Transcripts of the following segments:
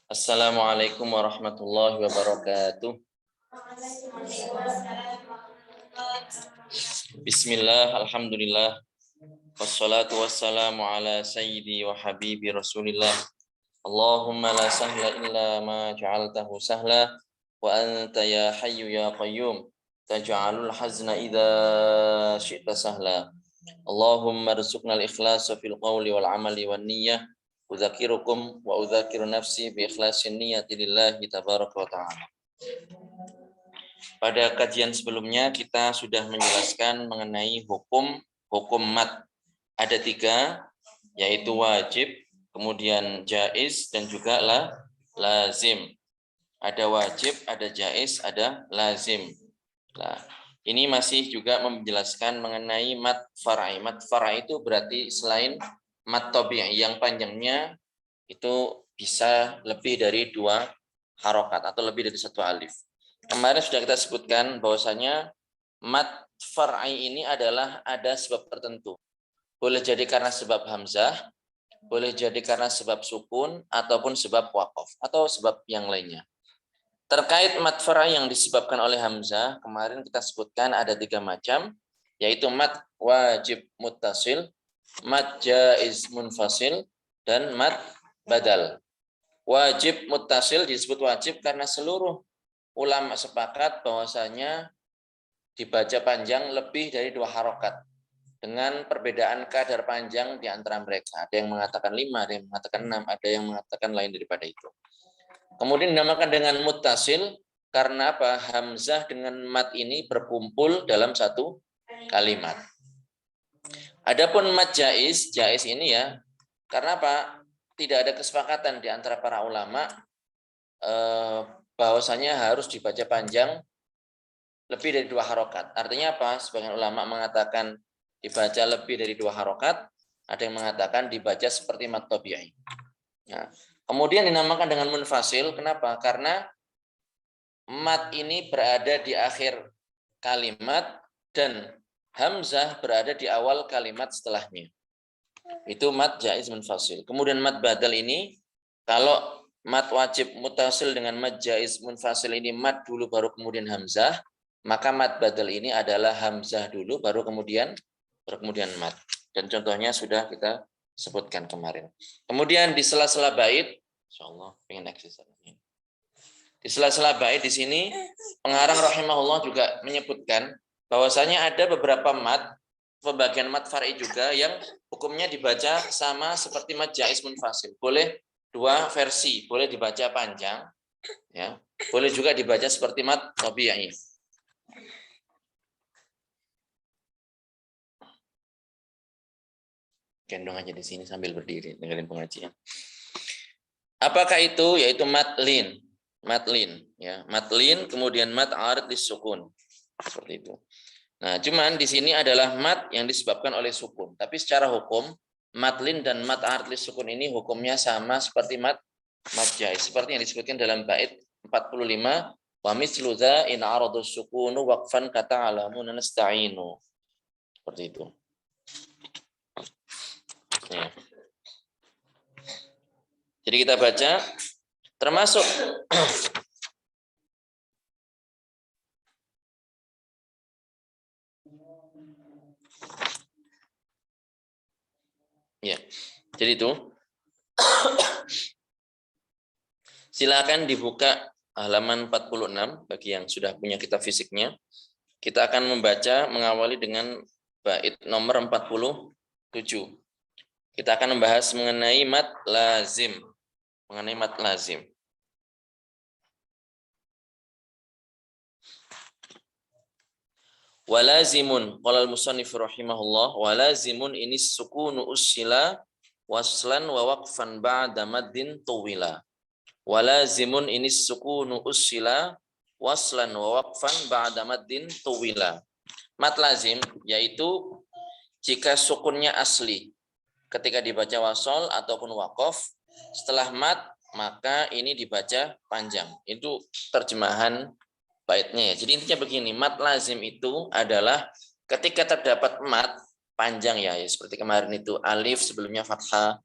Assalamualaikum warahmatullahi wabarakatuh. Bismillah, alhamdulillah. Wassalatu wassalamu ala sayyidi wa habibi rasulillah. Allahumma la sahla illa ma ja'altahu sahla wa anta ya hayyu ya qayyum taj'alul hazna idza syi'ta sahla. Allahumma rzuqna al-ikhlasa fil qawli wal amali wan niyyah. Udzakirukum wa udzakiru nafsi bi ikhlasin niyyati lillahi tabaraka wa ta'ala. Pada kajian sebelumnya kita sudah menjelaskan mengenai hukum mat. Ada 3, yaitu wajib, kemudian jaiz, dan juga lazim. Ada wajib, ada jaiz, ada lazim. Nah, ini masih juga menjelaskan mengenai mat far'i. Mat far'i itu berarti selain mat tabi'i yang panjangnya itu bisa lebih dari 2 harokat atau lebih dari 1 alif. Kemarin sudah kita sebutkan bahwasanya mat far'i ini adalah ada sebab tertentu. Boleh jadi karena sebab hamzah, boleh jadi karena sebab sukun, ataupun sebab waqaf, atau sebab yang lainnya. Terkait mat far'i yang disebabkan oleh hamzah, kemarin kita sebutkan ada 3 macam, yaitu mat wajib muttasil, mat jaiz munfasil, dan mat badal. Wajib muttasil disebut wajib karena seluruh ulama sepakat bahwasanya dibaca panjang lebih dari 2 harokat dengan perbedaan kadar panjang di antara mereka. Ada yang mengatakan 5, ada yang mengatakan 6, ada yang mengatakan lain daripada itu. Kemudian dinamakan dengan muttasil karena apa? Hamzah dengan mat ini berkumpul dalam 1 kalimat. Adapun mat jaiz ini ya, karena apa? Tidak ada kesepakatan di antara para ulama bahwasanya harus dibaca panjang lebih dari 2 harokat. Artinya apa? Sebagian ulama mengatakan dibaca lebih dari 2 harokat, ada yang mengatakan dibaca seperti mat tabi'i. Nah, kemudian dinamakan dengan munfasil. Kenapa? Karena mat ini berada di akhir kalimat dan hamzah berada di awal kalimat setelahnya. Itu mat jaiz munfasil. Kemudian mat badal ini, kalau mat wajib muttasil dengan mat jaiz munfasil ini mat dulu baru kemudian hamzah, maka mat badal ini adalah hamzah dulu baru kemudian mat. Dan contohnya sudah kita sebutkan kemarin. Kemudian di sela-sela bait, insyaallah pengen eksis. Di sela-sela bait di sini pengarang rahimahullah juga menyebutkan bahwasanya ada beberapa mat, pembagian mat far'i juga yang hukumnya dibaca sama seperti mat jaiz munfasil. Boleh 2 versi, boleh dibaca panjang, ya, boleh juga dibaca seperti mat tabi'i. Gendong aja di sini sambil berdiri dengerin pengajian. Apakah itu? Yaitu matlin, ya, matlin, kemudian mat arid disukun, seperti itu. Nah, cuman di sini adalah mat yang disebabkan oleh sukun. Tapi secara hukum, matlin dan mat arid disukun ini hukumnya sama seperti mat jaiz, seperti yang disebutkan dalam bait 45. Wa mislu dza in aradus sukunu waqfan kata alamun nasta'inu. Seperti itu. Ya. Jadi kita baca termasuk ya. Jadi itu silakan dibuka halaman 46 bagi yang sudah punya kitab fisiknya. Kita akan membaca mengawali dengan bait nomor 47. Kita akan membahas mengenai mat lazim. Walazimun qala al-musannif rahimahullah walazimun ini sukunu usila waslan wa waqfan ba'da maddin tuwila. Walazimun ini sukunu usila waslan wa waqfan ba'da maddin tuwila. Mat lazim yaitu jika sukunnya asli ketika dibaca wasol ataupun waqaf, setelah mat maka ini dibaca panjang. Itu terjemahan baitnya ya. Jadi intinya begini, mat lazim itu adalah ketika terdapat mat panjang ya, seperti kemarin itu alif sebelumnya fathah,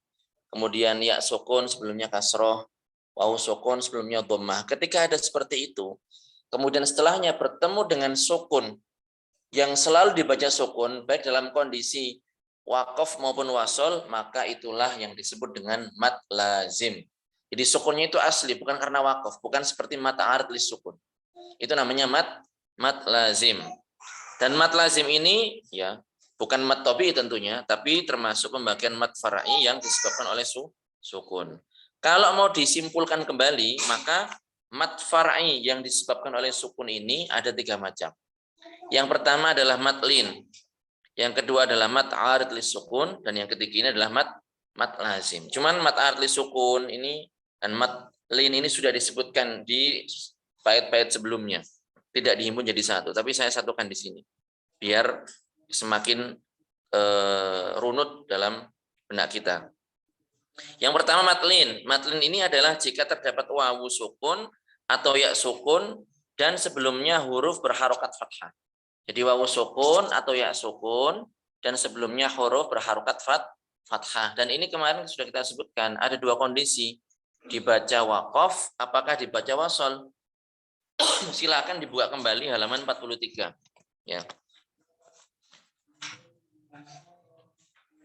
kemudian ya sukun sebelumnya kasroh, wawu sukun sebelumnya dhammah. Ketika ada seperti itu, kemudian setelahnya bertemu dengan sukun yang selalu dibaca sukun, baik dalam kondisi waqaf maupun wasol, maka itulah yang disebut dengan mad lazim. Jadi sukunnya itu asli, bukan karena waqaf, bukan seperti mad arid lis sukun. Itu namanya mad lazim. Dan mad lazim ini ya bukan mad tabii tentunya, tapi termasuk pembagian mad far'i yang disebabkan oleh sukun. Kalau mau disimpulkan kembali, maka mad far'i yang disebabkan oleh sukun ini ada 3 macam. Yang pertama adalah mad lin, yang kedua adalah mad arid lis sukun, dan yang ketiga ini adalah mad lazim. Cuman mad arid lis sukun ini dan mad lin ini sudah disebutkan di bait-bait sebelumnya, tidak dihimpun jadi satu, tapi saya satukan di sini biar semakin runut dalam benak kita. Yang pertama mad lin. Mad lin ini adalah jika terdapat wawu sukun atau ya sukun dan sebelumnya huruf berharokat fathah. Jadi wawu sukun atau ya sukun dan sebelumnya huruf berharokat fathah. Dan ini kemarin sudah kita sebutkan ada 2 kondisi. Dibaca waqaf, apakah dibaca wasol? Silakan dibuka kembali halaman 43. Ya.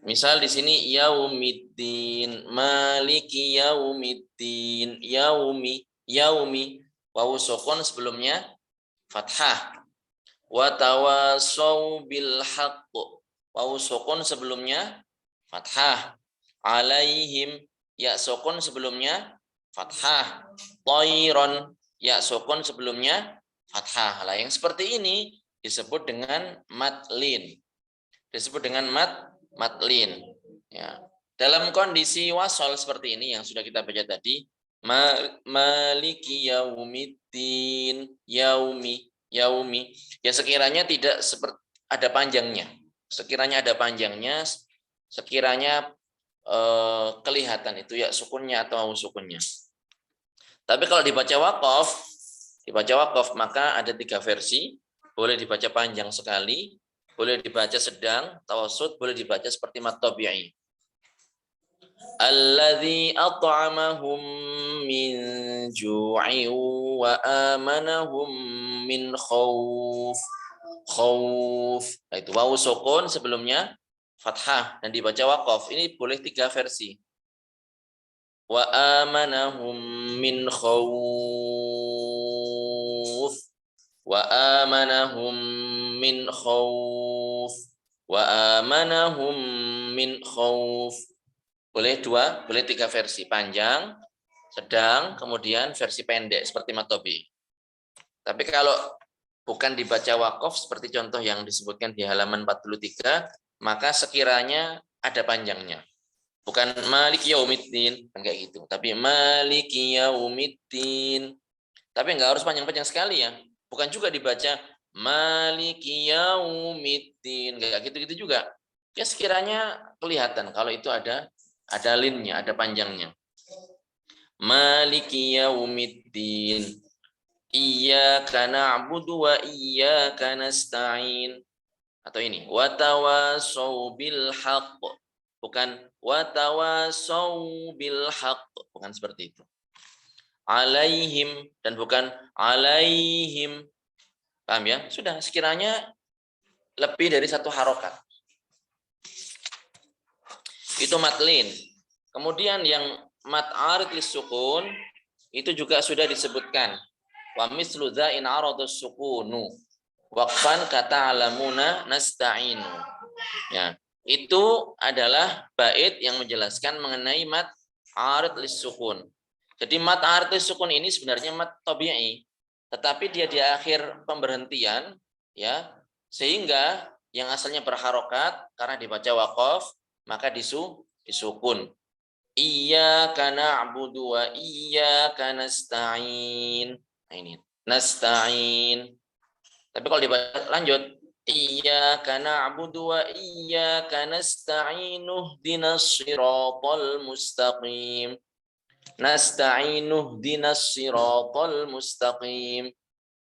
Misal di sini yaumiddin, maliki yaumiddin, yaumi, wawu sukun sebelumnya fathah. Wa tawasaw bil haqq, wawu sukun sebelumnya fathah. Alaihim, ya sukun sebelumnya fathah. Thairon, ya sukun sebelumnya fathah. Lah yang seperti ini disebut dengan mad lin. Disebut dengan mad lin. Ya. Dalam kondisi wasol seperti ini yang sudah kita baca tadi, maliki yaumiddin, yaumi, ya sekiranya tidak seperti ada panjangnya. Sekiranya ada panjangnya, sekiranya kelihatan itu ya sukunnya atau sukunnya. Tapi kalau dibaca waqaf maka ada 3 versi. Boleh dibaca panjang sekali, boleh dibaca sedang, tawassut, boleh dibaca seperti mad tabi'i. Alladzi at'amahum min ju'in wa amanahum min khauf. Khauf. Nah, itu wawu sukun sebelumnya fathah dan dibaca waqaf. Ini boleh 3 versi. Wa amanahum min khauf. Wa amanahum min khauf. Wa amanahum min khauf. Boleh 2, boleh 3 versi, panjang, sedang, kemudian versi pendek seperti mad tabi'i. Tapi kalau bukan dibaca waqaf seperti contoh yang disebutkan di halaman 43, maka sekiranya ada panjangnya. Bukan maliki yaumiddin, kayak gitu, tapi maliki yaumiddin. Tapi enggak harus panjang-panjang sekali ya. Bukan juga dibaca maliki yaumiddin, kayak gitu-gitu juga. Ya sekiranya kelihatan kalau itu ada linnya, ada panjangnya. Maliki yaumiddin. Iyyaka na'budu wa iyyaka nasta'in. Atau ini, wa tawasaw bil haqq. Bukan wa tawasaw bil haqq, bukan seperti itu. Alaihim dan bukan alaihim. Paham ya? Sudah, sekiranya lebih dari 1 harokat. Itu mad lin. Kemudian yang mad arid lis sukun itu juga sudah disebutkan. Wa mislu dza in aradus sukunu waqfan kata'lamuna nasta'inu. Ya, itu adalah bait yang menjelaskan mengenai mad arid lis sukun. Jadi mad arid lis sukun ini sebenarnya mad tabi'i, tetapi dia di akhir pemberhentian ya, sehingga yang asalnya berharokat karena dibaca waqaf maka disukun. Iyyaka na'budu wa iyyaka nasta'in. Nah ini, nasta'in. Tapi kalau dibaca lanjut, iyyaka na'budu wa iyyaka nasta'in ihdinas siratal mustaqim. Nasta'in ihdinas siratal mustaqim.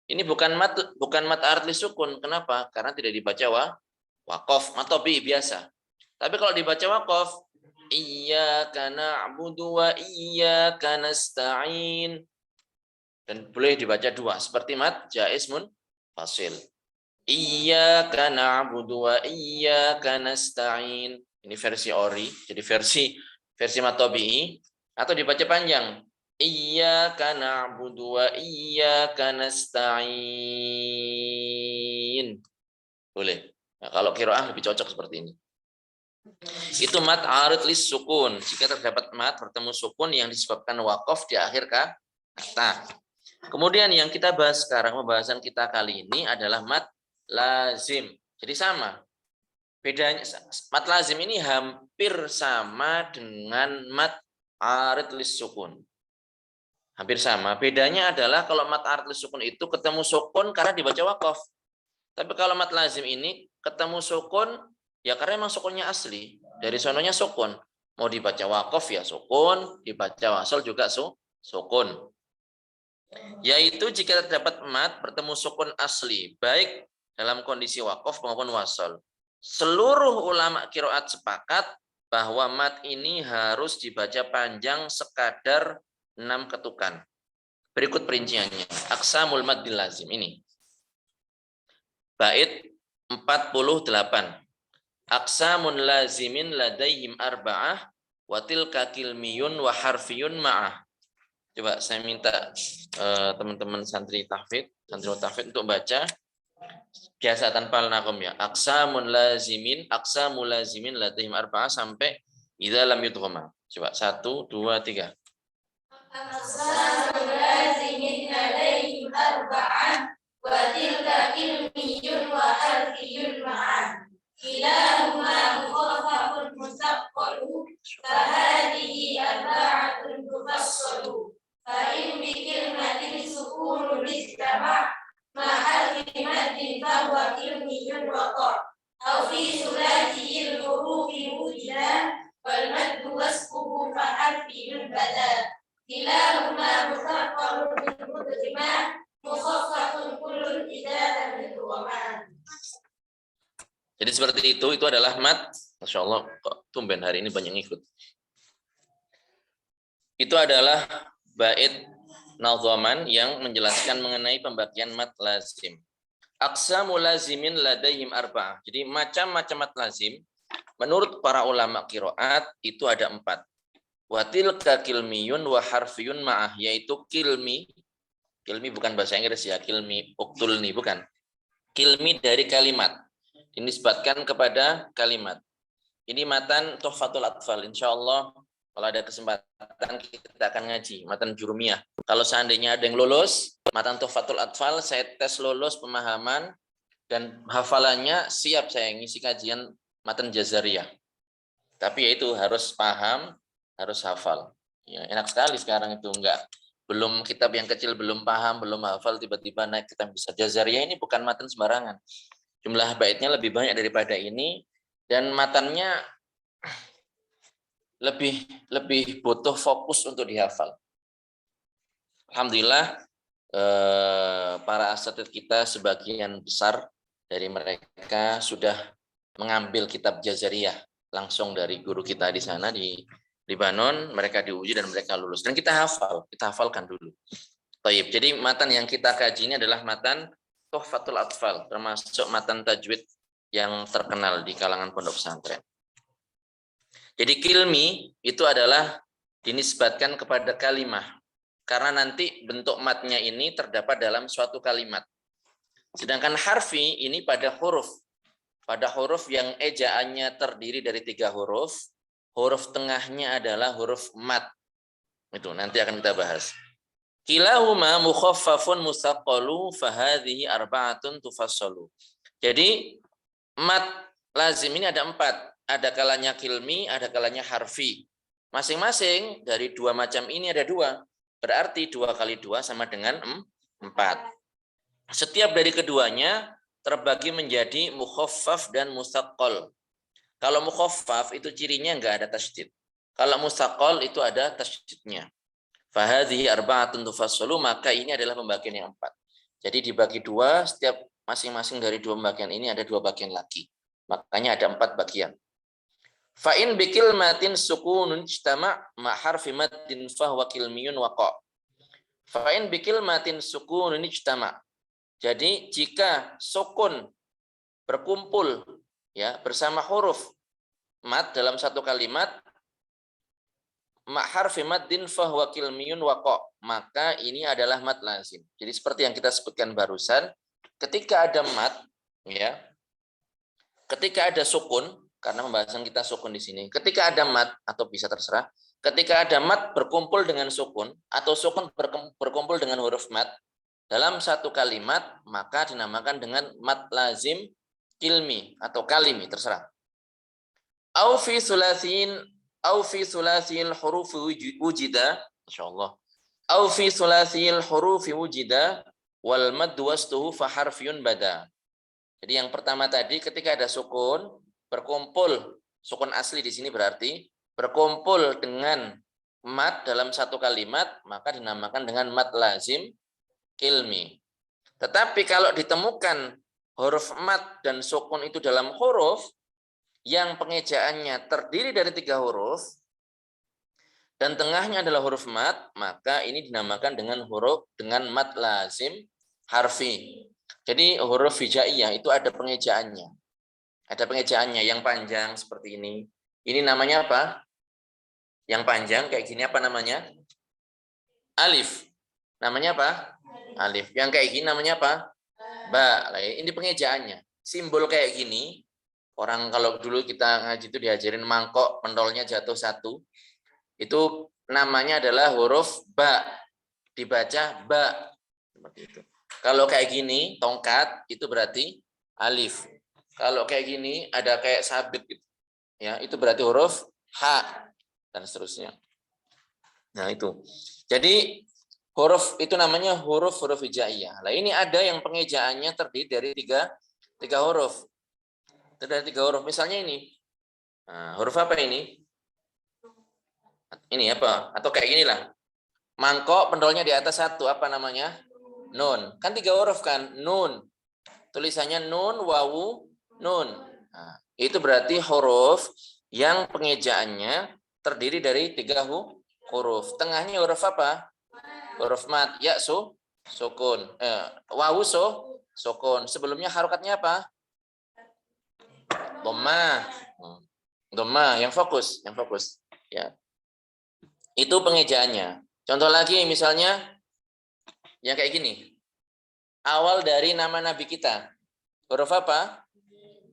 Ini bukan mat arid lis sukun. Kenapa? Karena tidak dibaca waqaf, mad tabi'i biasa. Tapi kalau dibaca waqaf, Iyyaka na'budu wa iyyaka nasta'in. Dan boleh dibaca dua seperti mat jaiz munfasil. Iyyaka na'budu wa iyyaka nasta'in. Ini versi ori, jadi versi mat tabi'i atau dibaca panjang. Iyyaka na'budu wa iyyaka nasta'in. Boleh. Nah, kalau qiraah lebih cocok seperti ini. Itu mat arid lis sukun. Jika terdapat mat bertemu sukun yang disebabkan waqaf di akhir kata. Kemudian yang kita bahas sekarang, pembahasan kita kali ini adalah mat lazim. Jadi sama. Bedanya mat lazim ini hampir sama dengan mat arid lis sukun. Hampir sama. Bedanya adalah kalau mat arid lis sukun itu ketemu sukun karena dibaca waqaf. Tapi kalau mat lazim ini ketemu sukun ya karena memang sukunnya asli. Dari sononya sukun. Mau dibaca waqaf ya sukun, dibaca wasal juga sukun. Yaitu jika terdapat mat bertemu sukun asli, baik dalam kondisi waqaf maupun wasal. Seluruh ulama qiraat sepakat bahwa mat ini harus dibaca panjang sekadar 6 ketukan. Berikut perinciannya. Aqsamul maddil lazim ini. Bait 48. Aqsamun lazimin ladaihim arba'ah wa tilka kilmiyun wa harfiyun ma'ah. Coba saya minta teman-teman santri tahfidz untuk baca biasa tanpa nakom ya. Aqsamul lazimin ladaihim arba'ah sampai idza lam yudghama. Coba 1 2 3. Aqsamul lazimin ladaihim arba'ah wa tilka kilmiyun wa harfiyun ma'ah. Kilahuma mukhaffafun musaqqalu fahadihi arba'atun tufassalu fa in bi kalimatin sukunun istama' ma harfi maddin fa huwa kilmiyun waqa' aw fi sulasiil hurufi wujida wal maddu wasfuhu fa harfiyun bada kilahuma mukhaffafun bil mudghima mukhaffafun kullun idza lam yudghama. Jadi seperti itu adalah mat. Masya Allah, kok tumben hari ini banyak ngikut. Itu adalah bait nadhaman yang menjelaskan mengenai pembagian mat lazim. Aqsamul lazimin ladaihim arba'ah. Jadi macam-macam mat lazim, menurut para ulama qiraat itu ada 4. Wa tilka kilmiyun wa harfiyun ma'ah, yaitu kilmi. Kilmi bukan bahasa Inggris ya, kilmi uktulni bukan. Kilmi dari kalimat. Dinisbatkan kepada kalimat. Ini matan Tuhfatul Atfal. Insyaallah kalau ada kesempatan kita akan ngaji matan Jurumiyah. Kalau seandainya ada yang lulus matan Tuhfatul Atfal, saya tes lulus pemahaman dan hafalannya, siap saya ngisi kajian matan Jazariyah. Tapi ya itu harus paham, harus hafal. Ya, enak sekali sekarang itu belum kitab yang kecil belum paham, belum hafal tiba-tiba naik kitab bisa Jazariyah. Ini bukan matan sembarangan. Jumlah baitnya lebih banyak daripada ini dan matannya lebih butuh fokus untuk dihafal. Alhamdulillah para asatidz kita sebagian besar dari mereka sudah mengambil kitab Jazariyah langsung dari guru kita di sana di Libanon. Mereka diuji dan mereka lulus dan kita hafalkan dulu. Baik, jadi matan yang kita kaji ini adalah matan Tuhfatul Atfal, termasuk matan tajwid yang terkenal di kalangan pondok pesantren. Jadi kilmi itu adalah dinisbatkan kepada kalimah, karena nanti bentuk matnya ini terdapat dalam suatu kalimat. Sedangkan harfi ini pada huruf yang ejaannya terdiri dari 3 huruf, huruf tengahnya adalah huruf mat. Itu nanti akan kita bahas. Kilahuma mukhaffafun musaqqalu fahadhihi arba'atun tufassalu. Jadi mat lazim ini ada 4. Ada kalanya kilmi, ada kalanya harfi. Masing-masing dari 2 macam ini ada 2. Berarti 2 kali 2 sama dengan 4. Setiap dari keduanya terbagi menjadi mukhaffaf dan musaqqal. Kalau mukhaffaf itu cirinya enggak ada tasydid. Kalau musaqqal itu ada tasydidnya. Fahadhihi arba'atun tufassalu, maka ini adalah pembagian yang 4. Jadi dibagi 2, setiap masing-masing dari 2 pembagian ini ada 2 bagian lagi. Makanya ada 4 bagian. Fa'in bikil matin sukunun ijtama' ma harfi matin fahuwa kilmiyun waqa. Fa'in bikil matin sukunun ijtama'. Jadi jika sukun berkumpul ya bersama huruf mat dalam satu kalimat, ma harfi maddin fahuwa kilmiyun waqa, maka ini adalah mat lazim. Jadi seperti yang kita sebutkan barusan, ketika ada mat ya, ketika ada sukun, karena pembahasan kita sukun di sini. Ketika ada mat atau bisa terserah, ketika ada mat berkumpul dengan sukun atau sukun berkumpul dengan huruf mat dalam satu kalimat, maka dinamakan dengan mat lazim kilmi atau kalimi, terserah. Au fi sulasil huruf wujida, insyaallah. Au fi sulasil huruf wujida wal mad wastuhu fa harfiyun bada. Jadi yang pertama tadi ketika ada sukun berkumpul, sukun asli di sini berarti berkumpul dengan mat dalam satu kalimat, maka dinamakan dengan mat lazim kilmi. Tetapi kalau ditemukan huruf mat dan sukun itu dalam huruf yang pengejaannya terdiri dari 3 huruf dan tengahnya adalah huruf mat, maka ini dinamakan dengan mat lazim harfi. Jadi huruf hijaiyah itu ada pengejaannya. Ada pengejaannya yang panjang seperti ini. Ini namanya apa? Yang panjang kayak gini apa namanya? Alif. Namanya apa? Alif. Yang kayak gini namanya apa? Ba. Ini pengejaannya. Simbol kayak gini, orang kalau dulu kita ngaji itu diajarin mangkok, pentolnya jatuh 1. Itu namanya adalah huruf ba. Dibaca ba. Seperti itu. Kalau kayak gini, tongkat, itu berarti alif. Kalau kayak gini, ada kayak sabit gitu. Ya, itu berarti huruf ha dan seterusnya. Nah, itu. Jadi huruf itu namanya huruf hijaiyah. Nah, ini ada yang pengejaannya terdiri dari tiga huruf. Dari 3 huruf. Misalnya ini. Nah, huruf apa ini? Ini apa? Atau kayak ginilah. Mangkok pendolnya di atas 1, apa namanya? Nun. Kan 3 huruf kan? Nun. Tulisannya nun, wawu, nun. Nah, itu berarti huruf yang pengejaannya terdiri dari 3 huruf. Tengahnya huruf apa? Huruf mat. Ya, sukun. Wawu, sukun. Sebelumnya harokatnya apa? Dhamma. Dhamma yang fokus. Ya. Itu pengejaannya. Contoh lagi misalnya yang kayak gini. Awal dari nama Nabi kita. Huruf apa?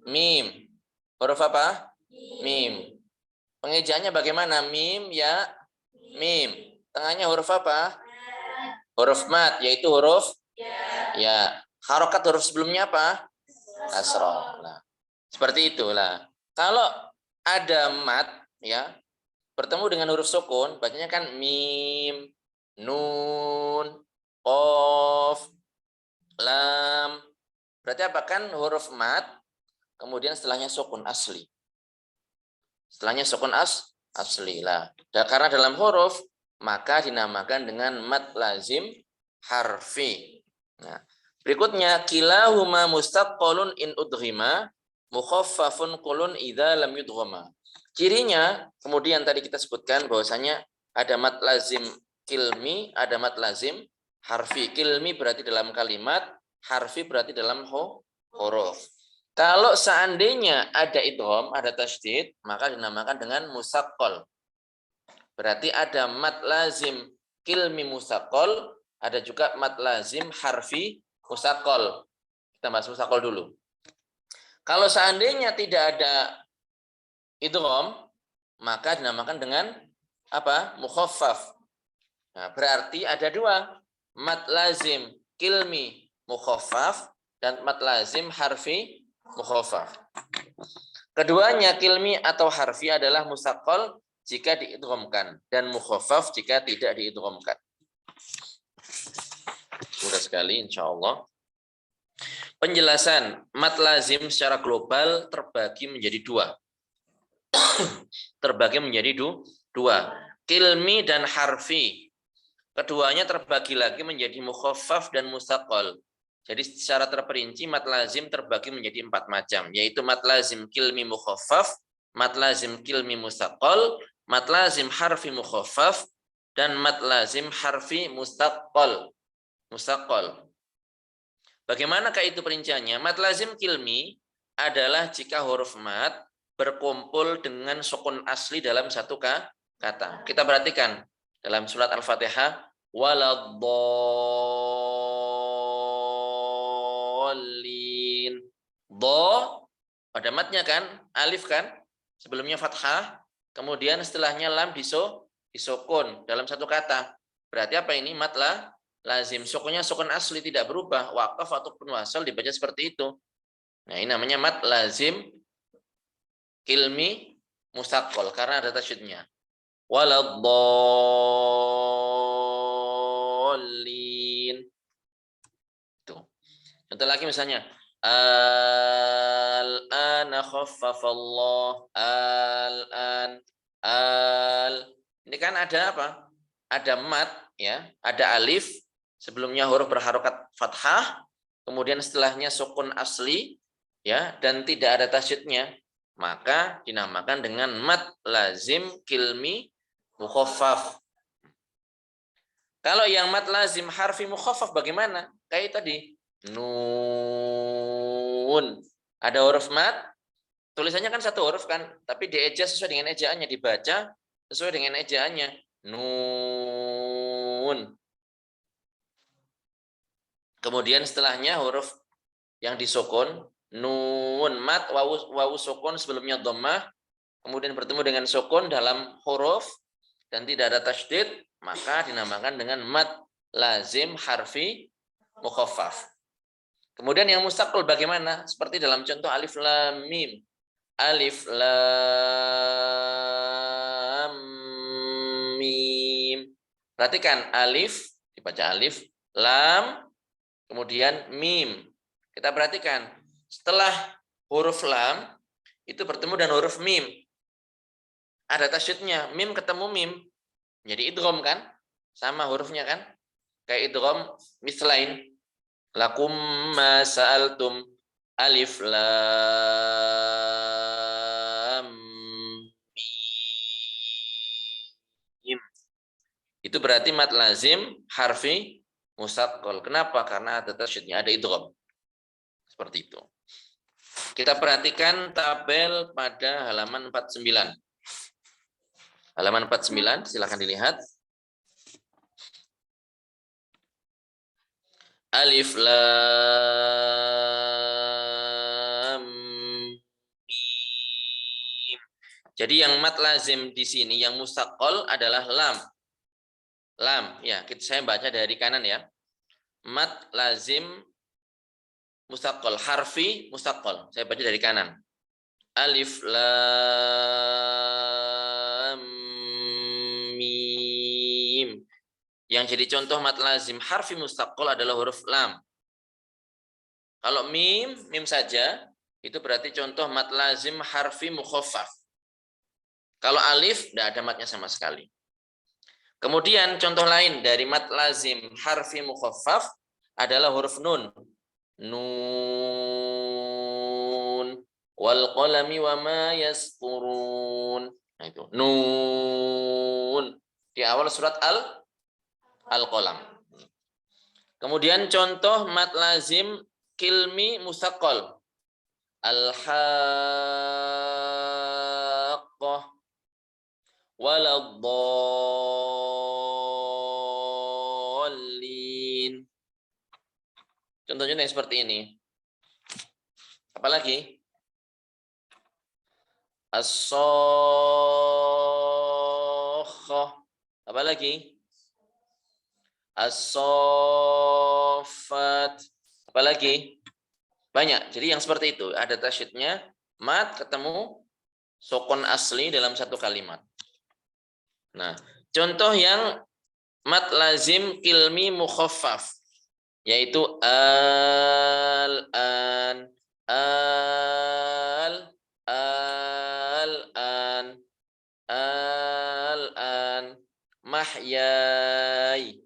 Mim. Huruf apa? Mim. Pengejaannya bagaimana? Mim, ya, mim. Tengahnya huruf apa? Huruf mat, yaitu huruf ya. Harokat huruf sebelumnya apa? Kasroh. Nah, seperti itulah. Kalau ada mat, ya, bertemu dengan huruf sukun, bacanya kan mim, nun, qaf, lam. Berarti apa kan huruf mat, kemudian setelahnya sukun asli. Setelahnya sukun asli lah. Karena dalam huruf, maka dinamakan dengan mat lazim harfi. Nah, berikutnya kilahuma mustaqqalun in udghima mukhaffafun qulun idza lam yudghama. Cirinya kemudian tadi kita sebutkan bahwasanya ada mat lazim kilmi, ada mat lazim harfi. Kilmi berarti dalam kalimat, harfi berarti dalam huruf. Kalau seandainya ada idgham, ada tasydid, maka dinamakan dengan musaqqal. Berarti ada mat lazim kilmi musaqqal, ada juga mat lazim harfi musaqqal. Kita bahas musaqqal dulu. Kalau seandainya tidak ada idgham, maka dinamakan dengan apa? Mukhaffaf. Nah, berarti ada 2, mat lazim kilmi mukhaffaf dan mat lazim harfi mukhaffaf. Keduanya kilmi atau harfi adalah musaqqal jika diidghamkan dan mukhaffaf jika tidak diidghamkan. Mudah sekali insyaallah. Penjelasan mat lazim secara global terbagi menjadi 2. Terbagi menjadi 2. Kilmi dan harfi. Keduanya terbagi lagi menjadi mukhaffaf dan musaqqal. Jadi secara terperinci mat lazim terbagi menjadi 4 macam, yaitu mat lazim kilmi mukhaffaf, mat lazim kilmi mustaqol, mat lazim harfi mukhaffaf, dan mat lazim harfi mustaqol. Bagaimanakah itu perinciannya? Mat lazim kilmi adalah jika huruf mat berkumpul dengan sukun asli dalam satu kata. Kita perhatikan dalam surat Al-Fatihah, waladdallin. Do pada matnya kan, alif kan, sebelumnya fathah, kemudian setelahnya lam disukun dalam satu kata. Berarti apa ini? Mat lazim. Sukunnya sukun asli, tidak berubah. Wakaf ataupun wasal dibaca seperti itu. Nah, ini namanya mat lazim kilmi mustaqol karena ada tasydidnya. Waladdallin. Tuh. Contoh lagi misalnya, al-ana khaffafallah, ini kan ada apa? Ada mat ya, ada alif, sebelumnya huruf berharokat fathah, kemudian setelahnya sukun asli ya, dan tidak ada tasydidnya, maka dinamakan dengan mat lazim kilmi mukhaffaf. Kalau yang mat lazim harfi mukhaffaf bagaimana? Kayak tadi, nun. Ada huruf mat, tulisannya kan satu huruf kan, tapi dieja sesuai dengan ejaannya, dibaca sesuai dengan ejaannya. Nun. Kemudian setelahnya huruf yang disukun, nun, mat, wawu sukun sebelumnya dhammah, kemudian bertemu dengan sukun dalam huruf dan tidak ada tasydid, maka dinamakan dengan mat lazim harfi mukhaffaf. Kemudian yang mustaqil bagaimana? Seperti dalam contoh alif lam mim. Alif lam mim. Perhatikan alif dibaca alif, lam, kemudian mim. Kita perhatikan setelah huruf lam itu bertemu dengan huruf mim. Ada tasydidnya, mim ketemu mim. Jadi idgham kan? Sama hurufnya kan? Kayak idgham mislain. Lakum ma sa'altum, alif lam mim. Itu berarti mat lazim harfi mustaqil. Kenapa? Karena ada tasydidnya, ada idgham. Seperti itu. Kita perhatikan tabel pada halaman 49. Halaman 49, silakan dilihat. Alif lam mim. Jadi yang mat lazim di sini yang mustaqil adalah lam. Lam, ya, saya baca dari kanan ya. Mat lazim mustaqil, harfi mustaqil. Saya baca dari kanan. Alif lam mim. Yang jadi contoh mat lazim harfi mustaqil adalah huruf lam. Kalau mim saja, itu berarti contoh mat lazim harfi mukhaffaf. Kalau alif, tidak ada matnya sama sekali. Kemudian contoh lain dari mat lazim harfi mukhaffaf adalah huruf nun. Nun. Wal qalami wa ma yasturun. Nah itu, nun. Di awal surat Al-Qalam. Kemudian contoh mat lazim kilmi mustaqil. Al-haqqah waladdallin. Contohnya yang seperti ini. Apalagi? As-sakhah. Apalagi? As-saffat. Apalagi? Banyak. Jadi yang seperti itu. Ada tasydidnya. Mat ketemu sukun asli dalam satu kalimat. Nah, contoh yang mat lazim kilmi mukhaffaf. Yaitu al-an. Al-an. Mahyai.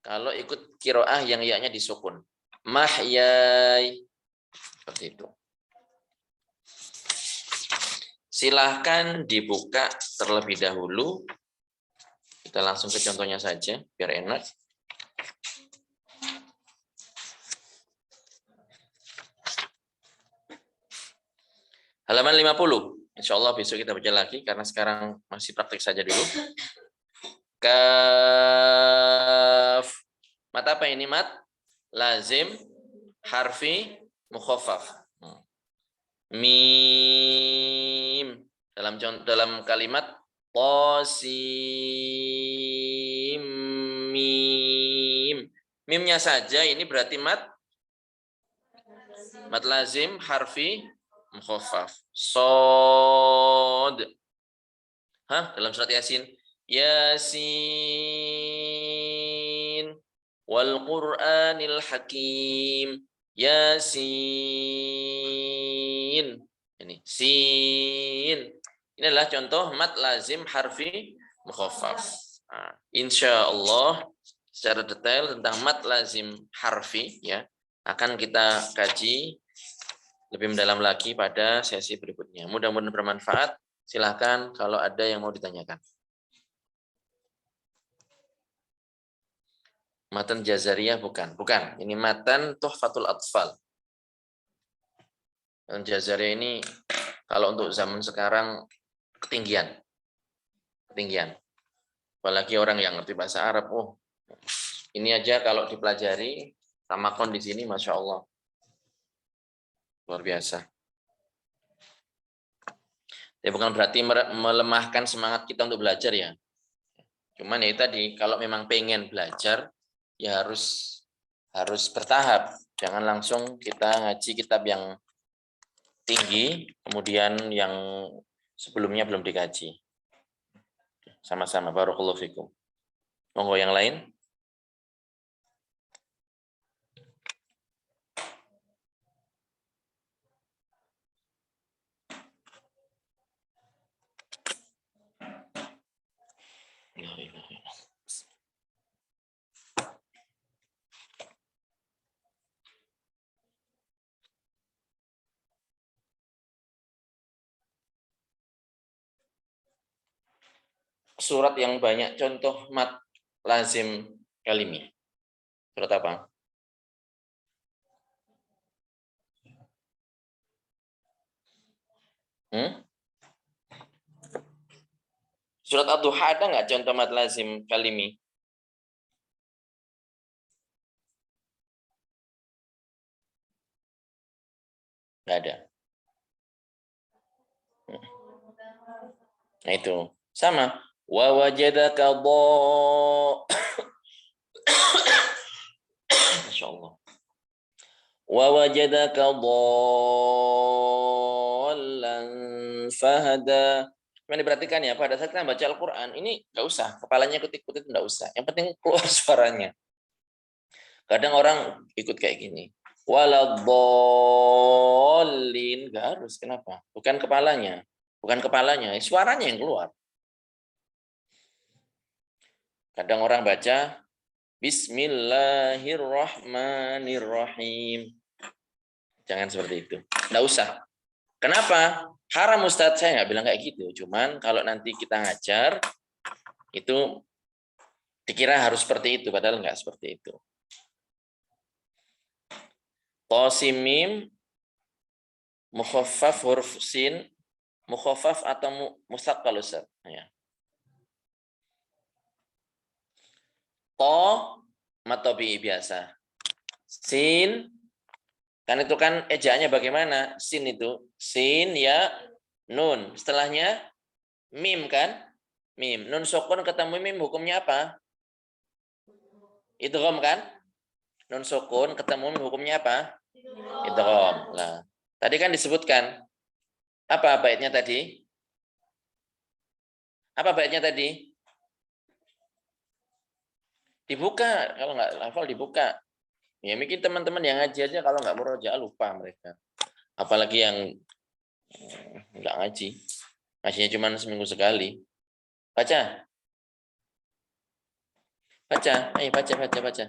Kalau ikut qiraah yang ya-nya disukun. Mahyai. Seperti itu. Silahkan dibuka terlebih dahulu. Kita langsung ke contohnya saja, biar enak. Halaman 50. Insya Allah besok kita baca lagi, karena sekarang masih praktik saja dulu. Kaf. Mat apa ini, mat? Lazim, harfi, mukhaffaf. Mim. Dalam kalimat qasim mim. Mimnya saja ini berarti mat lazim, harfi, mukhaffaf. Sod. Dalam surat Yasin. Yasin wal Qur'anil Hakim. Yasin. Ini sin. Ini adalah contoh mat lazim harfi mukhaffaf. Insya Allah secara detail tentang mat lazim harfi ya akan kita kaji lebih mendalam lagi pada sesi berikutnya. Mudah-mudahan bermanfaat. Silahkan kalau ada yang mau ditanyakan. Matan Jazariyah bukan. Bukan. Ini matan Tuhfatul Atfal. Matan Jazariyah ini kalau untuk zaman sekarang ketinggian. Apalagi orang yang ngerti bahasa Arab. Ini aja kalau dipelajari tamakon di sini, Masya Allah. Luar biasa. Ya bukan berarti melemahkan semangat kita untuk belajar ya. Cuman ya tadi, kalau memang pengen belajar, ya harus bertahap. Jangan langsung kita ngaji kitab yang tinggi, kemudian yang sebelumnya belum dikaji. Sama-sama, barakallahu fikum. Monggo yang lain. Surat yang banyak contoh mat lazim kalimi. Surat apa? Surat Ad-Duha ada nggak contoh mat lazim kalimi? Nggak ada. Nah itu sama. Wa wajadaka Masya Allah. Wa wajadaka dhallan fahada. Memang diperhatikan ya, pada saat kita baca Al-Quran, ini nggak usah, kepalanya ikut-ikut nggak usah. Yang penting keluar suaranya. Kadang orang ikut kayak gini. Waladhdallin, nggak harus. Kenapa? Bukan kepalanya, suaranya yang keluar. Kadang orang baca Bismillahirrahmanirrahim. Jangan seperti itu. Nggak usah. Kenapa? Haram Ustadz, saya nggak bilang kayak gitu. Cuman kalau nanti kita ngajar, itu dikira harus seperti itu, padahal nggak seperti itu. Tosimim, mukhaffaf huruf sin, mukhaffaf atau musaqqal Ustadz. Ya. To, matobi biasa. Sin, kan itu kan ejaannya bagaimana? Sin itu. Sin, ya, nun. Setelahnya, mim kan? Mim. Nun sukun ketemu mim, hukumnya apa? Idgham kan? Nun sukun ketemu mim, hukumnya apa? Idgham. Nah, tadi kan disebutkan. Apa baitnya tadi? Apa baitnya tadi? Dibuka. Kalau nggak hafal dibuka. Ya mungkin teman-teman yang ngaji aja kalau nggak murojaah lupa mereka. Apalagi yang nggak ngaji. Ngajinya cuma seminggu sekali. Baca. Ayo baca.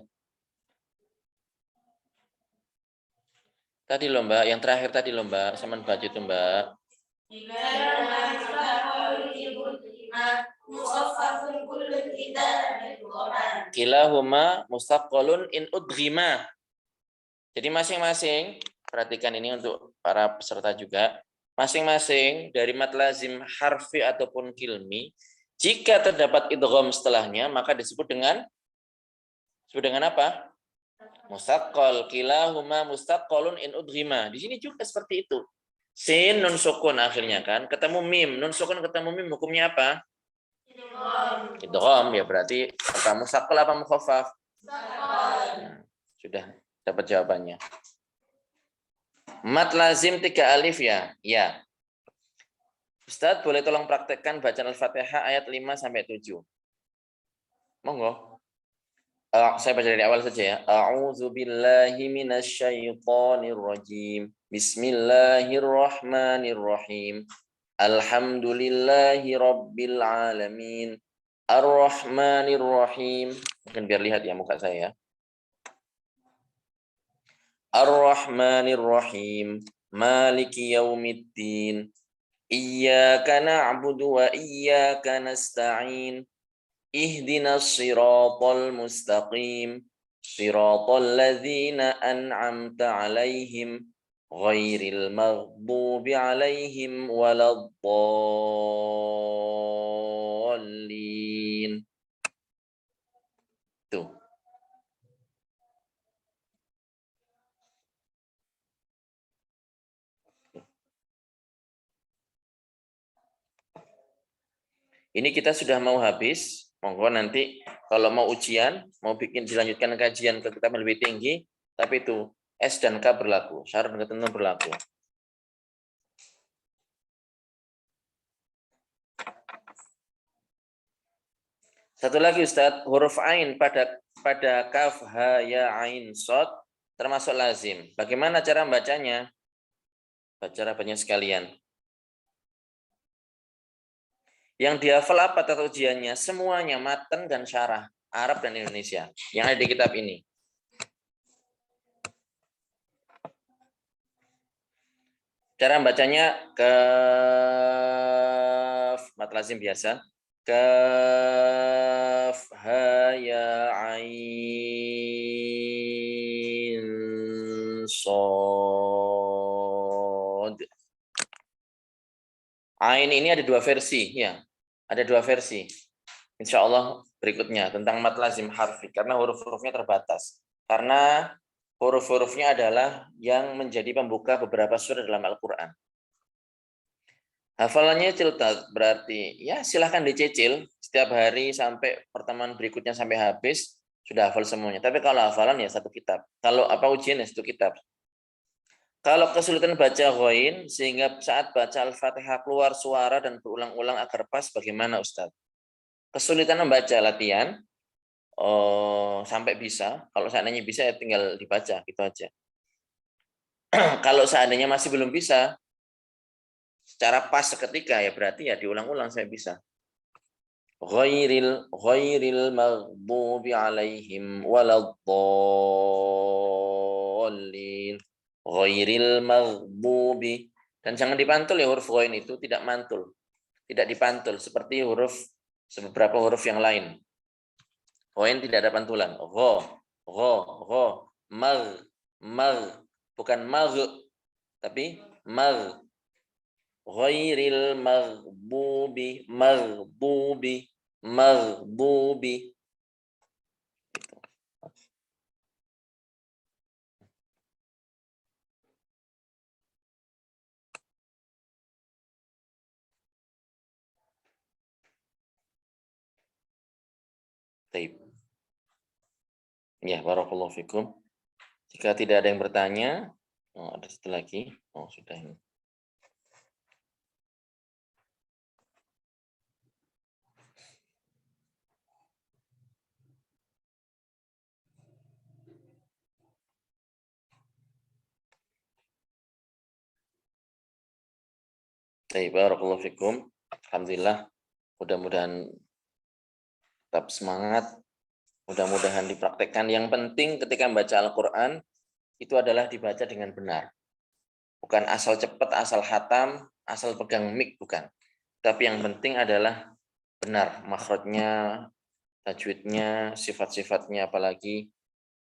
Tadi loh Mbak, yang terakhir tadi loh Mbak, sama baca itu Mbak. Kilahuma mustaqbalun in udghima mukhaffafun kullu kitab bil-Qur'an. Kilahuma mustaqbalun in udghima. Jadi masing-masing, perhatikan ini untuk para peserta juga, masing-masing dari mat lazim harfi ataupun kilmi, jika terdapat idgham setelahnya, maka disebut dengan apa? Mustaqqal. Kilahuma mustaqqalun in udghima. Di sini juga seperti itu. Sin nun sukun akhirnya kan, ketemu mim, nun sukun ketemu mim, hukumnya apa? Idgham. Ya berarti apa, mustaqqal apa mukhaffaf? Nah, sudah dapat jawabannya. Mat lazim 3 alif ya? Ya. Ustadz, boleh tolong praktekkan bacaan Al-Fatihah ayat 5 sampai 7. Monggo. Saya baca dari awal saja ya. A'udzu billahi minasyaitonir rajim. Bismillahirrahmanirrahim. Alhamdulillahi rabbil alamin. Ar-Rahmanir-Rahim. Mungkin biar lihat ya muka saya. Ar-Rahmanir-Rahim. Maliki yaumiddin. Iyyaka na'budu wa iyyaka nasta'in. Ihdinas siratal mustaqim. Siratal ladzina an'amta 'alaihim ghairil maghdubi 'alaihim waladdallin. Tuh. Ini kita sudah mau habis. Monggo nanti kalau mau ujian, mau dilanjutkan kajian ke kitab yang lebih tinggi, tapi itu S dan K berlaku, syarat dan ketentuan berlaku. Satu lagi Ustadz, huruf ain pada kaf, ha, ya, ain, sod termasuk lazim. Bagaimana cara membacanya? Baca banyak sekalian. Yang dihafal apa tata ujiannya? Semuanya, matan dan syarah, Arab dan Indonesia, yang ada di kitab ini. Cara membacanya kaf, mat lazim biasa. Kaf, ha, ya, ain, sod. Ain ini ada 2 versi, ya. Ada 2 versi. Insya Allah berikutnya tentang mat lazim harfi, karena huruf-hurufnya terbatas. Karena huruf-hurufnya adalah yang menjadi pembuka beberapa surat dalam Al-Quran. Hafalannya ciltat, berarti ya silahkan dicicil setiap hari sampai pertemuan berikutnya sampai habis, sudah hafal semuanya. Tapi kalau hafalan ya 1 kitab. Kalau ujian ya 1 kitab. Kalau kesulitan baca ghain sehingga saat baca Al-Fatihah keluar suara dan berulang-ulang agar pas, bagaimana Ustaz? Kesulitan membaca, latihan sampai bisa. Kalau seandainya bisa ya tinggal dibaca gitu aja. Kalau seandainya masih belum bisa secara pas seketika, ya berarti ya diulang-ulang saya bisa. Ghairil maghdubi alaihim waladdallin. Ghairil maghdubi. Dan jangan dipantul ya, huruf ghain itu tidak mantul. Tidak dipantul seperti beberapa huruf yang lain. Ghain tidak ada pantulan. Gho, mag, bukan mag, tapi mag. Ghairil maghdubi. Baik. Ya, barakallahu fikum. Jika tidak ada yang bertanya, ada 1 lagi. Sudah ini. Baik, barakallahu fikum. Alhamdulillah. Mudah-mudahan tetap semangat. Mudah-mudahan dipraktekkan. Yang penting ketika membaca Al-Quran itu adalah dibaca dengan benar. Bukan asal cepat, asal hatam, asal pegang mic bukan. Tapi yang penting adalah benar makhrajnya, tajwidnya, sifat-sifatnya apalagi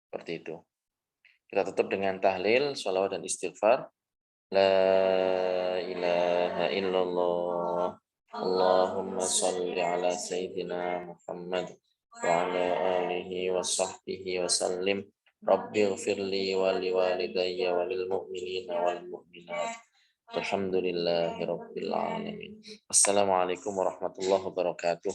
seperti itu. Kita tutup dengan tahlil, sholawat dan istighfar. La ilaha illallah. Allahumma salli ala sayyidina Muhammad wa ala alihi wa sahbihi wa sallim. Rabbi ghfirli wa liwalidayya wa lil mu'minina wal mu'minat. Alhamdulillahi rabbil alamin. Assalamualaikum warahmatullahi wabarakatuh.